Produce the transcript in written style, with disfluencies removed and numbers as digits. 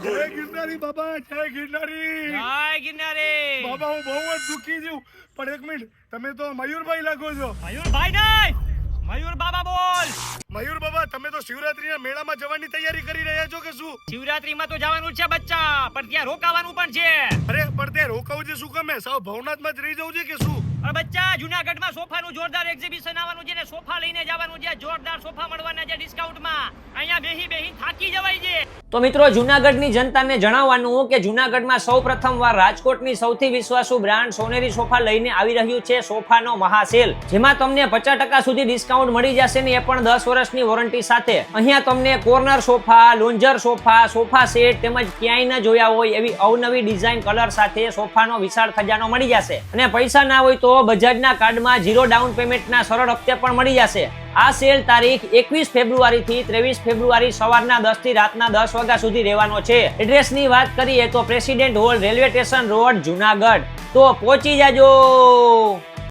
જય ગિરનારી બાબા, જય ગિરનારી. જય ગિરનારી. બાબા હું બહુ જ દુઃખી છું, પણ એક મિનિટ, તમે તો મયુરભાઈ લાગો છો. મયુરભાઈ નહીં, મયુર બાબા બોલ. મયુર બાબા, તમે તો શિવરાત્રીના મેળામાં જવાની તૈયારી કરી રહ્યા છો કે શું? શિવરાત્રીમાં તો જવાનું છે બચ્ચા, પણ ત્યાં રોકાવાનું પણ છે. અરે પણ તે રોકાવું છે શું કામે? સાવ ભવનાથમાં જ રહી જવું છે કે શું? અરે બચ્ચા, જૂનાગઢમાં સોફાનું જોરદાર એક્ઝિબિશન આવવાનું છે ને સોફા લઈને જવાનું છે. જોરદાર સોફા મળવાના છે ડિસ્કાઉન્ટમાં. અહીંયા બેહી થાકી જવાય છે. તો મિત્રો, જૂનાગઢની જનતાને જણાવવાનું કે જૂનાગઢમાં સૌપ્રથમવાર રાજકોટની સૌથી વિશ્વાસુ બ્રાન્ડ સોનેરી સોફા લઈને આવી રહ્યું છે સોફાનો મહાસેલ, જેમાં તમને 50% સુધી ડિસ્કાઉન્ટ મળી જશે ને એ પણ 10 વર્ષની વોરંટી સાથે. અહીંયા તમને corner sofa, lounger sofa, sofa set તેમજ ક્યાંય ન જોયા હોય એવી અવનવી ડિઝાઇન કલર સાથે સોફાનો વિશાળ ખજાનો મળી જશે. અને પૈસા ના હોય તો બજાજના કાર્ડમાં 0 ડાઉન પેમેન્ટના સરળ હપ્તે પણ મળી જશે. આ સેલ તારીખ 21 ફેબ્રુઆરી થી 23 ફેબ્રુઆરી સવારના 10 થી રાતના 10 વાગ્યા સુધી રહેવાનો છે. એડ્રેસની વાત કરીએ તો president hall, railway station road, Junagadh. તો પહોંચી જાજો.